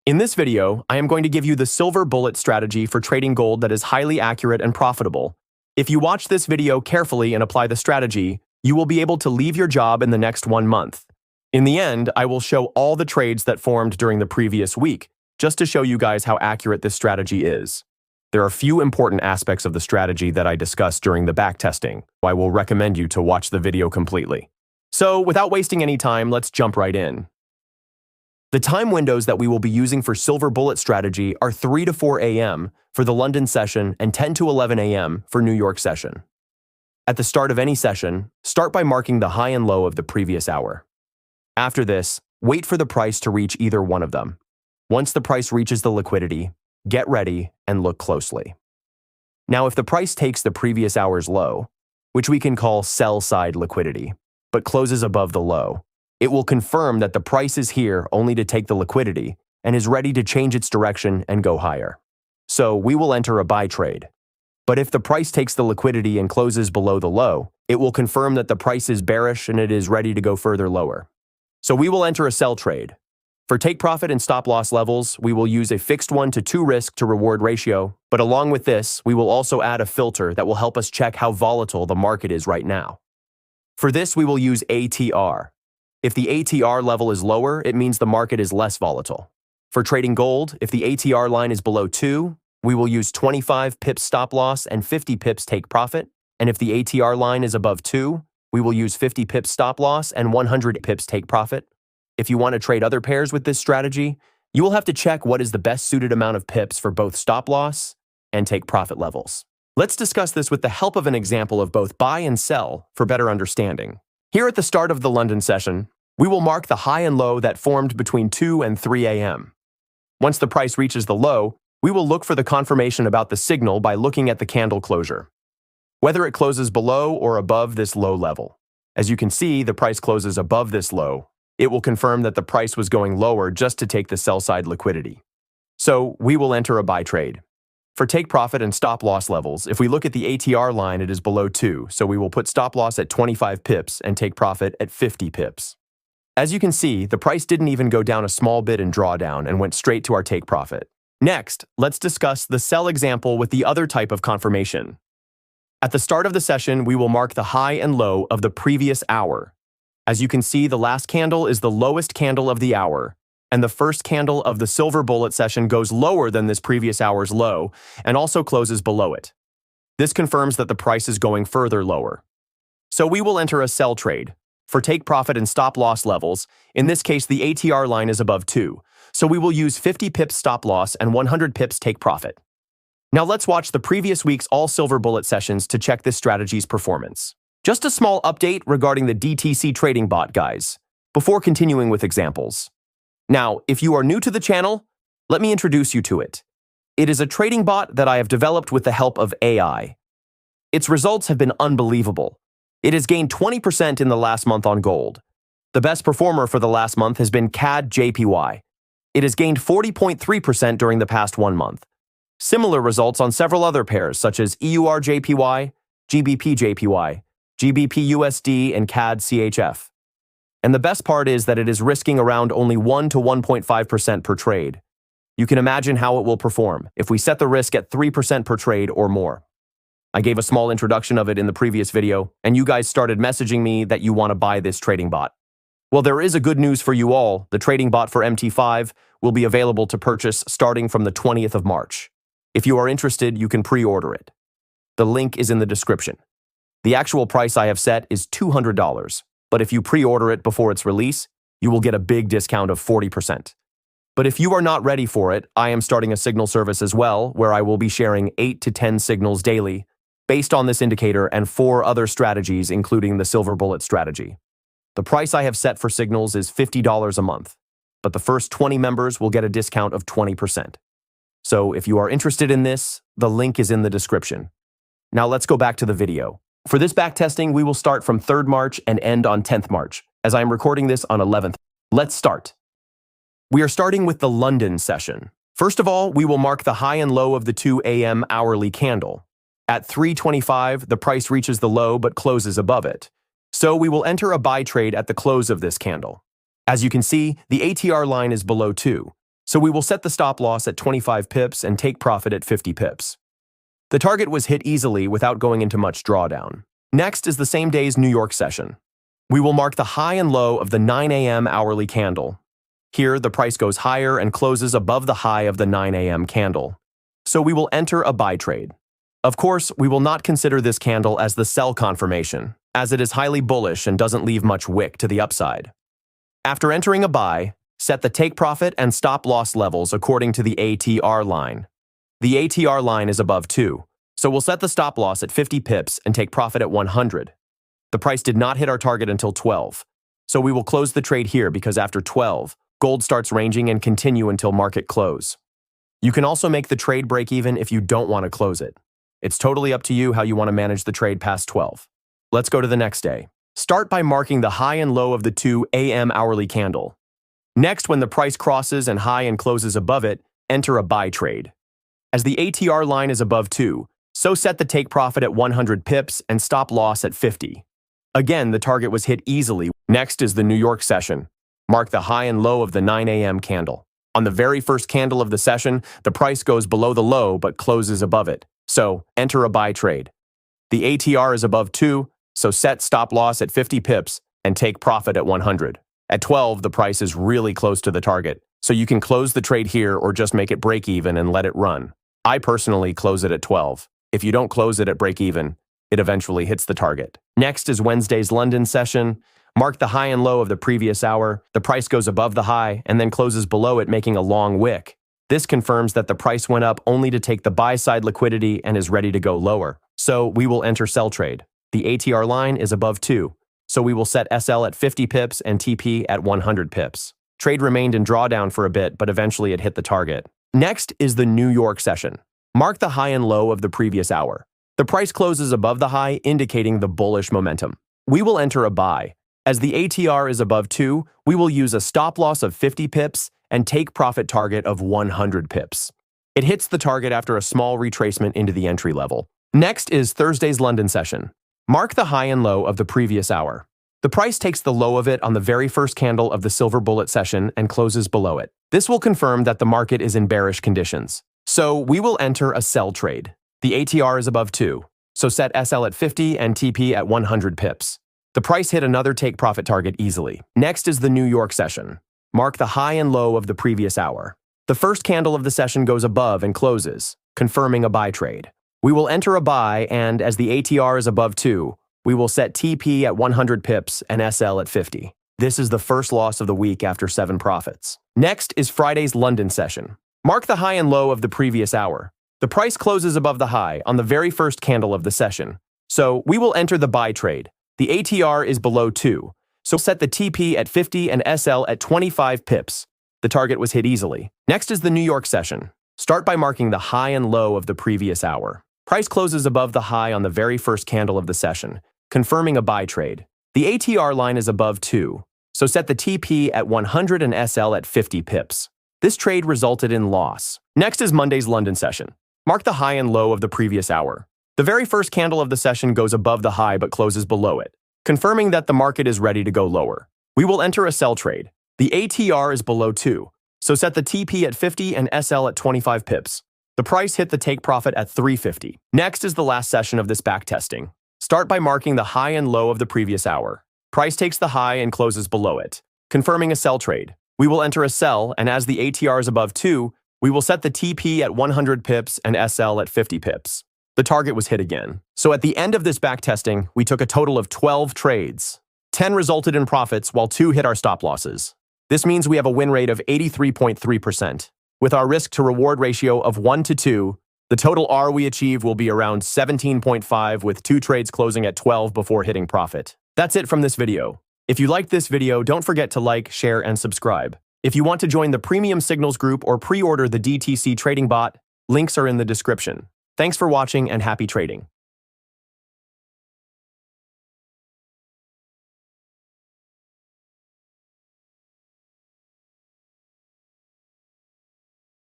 In this video, I am going to give you the silver bullet strategy for trading gold that is highly accurate and profitable. If you watch this video carefully and apply the strategy, you will be able to leave your job in the next 1 month. In the end, I will show all the trades that formed during the previous week, just to show you guys how accurate this strategy is. There are a few important aspects of the strategy that I discussed during the backtesting. I will recommend you to watch the video completely. So, without wasting any time, let's jump right in. The time windows that we will be using for silver bullet strategy are 3 to 4 a.m. for the London session and 10 to 11 a.m. for New York session. At the start of any session, start by marking the high and low of the previous hour. After this, wait for the price to reach either one of them. Once the price reaches the liquidity, get ready and look closely. Now, if the price takes the previous hour's low, which we can call sell-side liquidity, but closes above the low, it will confirm that the price is here only to take the liquidity and is ready to change its direction and go higher. So we will enter a buy trade. But if the price takes the liquidity and closes below the low, it will confirm that the price is bearish and it is ready to go further lower. So we will enter a sell trade. For take profit and stop loss levels, we will use a fixed 1-to-2 risk to reward ratio, but along with this, we will also add a filter that will help us check how volatile the market is right now. For this, we will use ATR. If the ATR level is lower, it means the market is less volatile. For trading gold, if the ATR line is below 2, we will use 25 pips stop loss and 50 pips take profit, and if the ATR line is above 2, we will use 50 pips stop loss and 100 pips take profit. If you want to trade other pairs with this strategy, you will have to check what is the best suited amount of pips for both stop loss and take profit levels. Let's discuss this with the help of an example of both buy and sell for better understanding. Here at the start of the London session, we will mark the high and low that formed between 2 and 3 a.m. Once the price reaches the low, we will look for the confirmation about the signal by looking at the candle closure, whether it closes below or above this low level. As you can see, the price closes above this low. It will confirm that the price was going lower just to take the sell-side liquidity. So we will enter a buy trade. For take profit and stop loss levels, if we look at the ATR line, it is below 2, so we will put stop loss at 25 pips and take profit at 50 pips. As you can see, the price didn't even go down a small bit in drawdown and went straight to our take profit. Next, let's discuss the sell example with the other type of confirmation. At the start of the session, we will mark the high and low of the previous hour. As you can see, the last candle is the lowest candle of the hour, and the first candle of the silver bullet session goes lower than this previous hour's low and also closes below it. This confirms that the price is going further lower. So we will enter a sell trade. For take profit and stop loss levels, in this case the ATR line is above 2, so we will use 50 pips stop loss and 100 pips take profit. Now let's watch the previous week's all silver bullet sessions to check this strategy's performance. Just a small update regarding the DTC trading bot, guys, before continuing with examples. Now, if you are new to the channel, let me introduce you to it. It is a trading bot that I have developed with the help of AI. Its results have been unbelievable. It has gained 20% in the last month on gold. The best performer for the last month has been CAD JPY. It has gained 40.3% during the past 1 month. Similar results on several other pairs such as EUR JPY, GBP JPY, GBP USD, and CAD CHF. And the best part is that it is risking around only 1 to 1.5% per trade. You can imagine how it will perform if we set the risk at 3% per trade or more. I gave a small introduction of it in the previous video, and you guys started messaging me that you want to buy this trading bot. Well, there is a good news for you all. The trading bot for MT5 will be available to purchase starting from the 20th of March. If you are interested, you can pre-order it. The link is in the description. The actual price I have set is $200, but if you pre-order it before its release, you will get a big discount of 40%. But if you are not ready for it, I am starting a signal service as well, where I will be sharing 8 to 10 signals daily, based on this indicator and 4 other strategies, including the silver bullet strategy. The price I have set for signals is $50 a month, but the first 20 members will get a discount of 20%. So if you are interested in this, the link is in the description. Now let's go back to the video. For this backtesting, we will start from 3rd March and end on 10th March, as I am recording this on 11th. Let's start. We are starting with the London session. First of all, we will mark the high and low of the 2 a.m. hourly candle. At 3:25, the price reaches the low but closes above it. So we will enter a buy trade at the close of this candle. As you can see, the ATR line is below 2, So we will set the stop loss at 25 pips and take profit at 50 pips. The target was hit easily without going into much drawdown. Next is the same day's New York session. We will mark the high and low of the 9 a.m. hourly candle. Here, the price goes higher and closes above the high of the 9 a.m. candle. So we will enter a buy trade. Of course, we will not consider this candle as the sell confirmation, as it is highly bullish and doesn't leave much wick to the upside. After entering a buy, set the take profit and stop loss levels according to the ATR line. The ATR line is above 2, so we'll set the stop loss at 50 pips and take profit at 100. The price did not hit our target until 12, so we will close the trade here because after 12, gold starts ranging and continue until market close. You can also make the trade break even if you don't want to close it. It's totally up to you how you want to manage the trade past 12. Let's go to the next day. Start by marking the high and low of the 2 a.m. hourly candle. Next, when the price crosses and high and closes above it, enter a buy trade. As the ATR line is above 2, so set the take profit at 100 pips and stop loss at 50. Again, the target was hit easily. Next is the New York session. Mark the high and low of the 9 a.m. candle. On the very first candle of the session, the price goes below the low but closes above it. So, enter a buy trade. The ATR is above 2, so set stop loss at 50 pips and take profit at 100. At 12, the price is really close to the target, so you can close the trade here or just make it break even and let it run. I personally close it at 12. If you don't close it at break even, it eventually hits the target. Next is Wednesday's London session. Mark the high and low of the previous hour. The price goes above the high and then closes below it, making a long wick. This confirms that the price went up only to take the buy-side liquidity and is ready to go lower. So we will enter sell trade. The ATR line is above 2, so we will set SL at 50 pips and TP at 100 pips. Trade remained in drawdown for a bit, but eventually it hit the target. Next is the New York session. Mark the high and low of the previous hour. The price closes above the high, indicating the bullish momentum. We will enter a buy. As the ATR is above 2, we will use a stop loss of 50 pips and take profit target of 100 pips. It hits the target after a small retracement into the entry level. Next is Thursday's London session. Mark the high and low of the previous hour. The price takes the low of it on the very first candle of the silver bullet session and closes below it. This will confirm that the market is in bearish conditions. So we will enter a sell trade. The ATR is above 2, so set SL at 50 and TP at 100 pips. The price hit another take profit target easily. Next is the New York session. Mark the high and low of the previous hour. The first candle of the session goes above and closes, confirming a buy trade. We will enter a buy, and as the ATR is above 2, we will set TP at 100 pips and SL at 50. This is the first loss of the week after 7 profits. Next is Friday's London session. Mark the high and low of the previous hour. The price closes above the high on the very first candle of the session, so we will enter the buy trade. The ATR is below 2, so set the TP at 50 and SL at 25 pips. The target was hit easily. Next is the New York session. Start by marking the high and low of the previous hour. Price closes above the high on the very first candle of the session, confirming a buy trade. The ATR line is above 2, so set the TP at 100 and SL at 50 pips. This trade resulted in loss. Next is Monday's London session. Mark the high and low of the previous hour. The very first candle of the session goes above the high but closes below it, confirming that the market is ready to go lower. We will enter a sell trade. The ATR is below 2, so set the TP at 50 and SL at 25 pips. The price hit the take profit at 350. Next is the last session of this backtesting. Start by marking the high and low of the previous hour. Price takes the high and closes below it, confirming a sell trade. We will enter a sell, and as the ATR is above 2, we will set the TP at 100 pips and SL at 50 pips. The target was hit again. So at the end of this backtesting, we took a total of 12 trades. 10 resulted in profits while 2 hit our stop losses. This means we have a win rate of 83.3%. With our risk to reward ratio of 1 to 2, the total R we achieve will be around 17.5 with 2 trades closing at 12 before hitting profit. That's it from this video. If you liked this video, don't forget to like, share, and subscribe. If you want to join the Premium Signals group or pre-order the DTC trading bot, links are in the description. Thanks for watching and happy trading.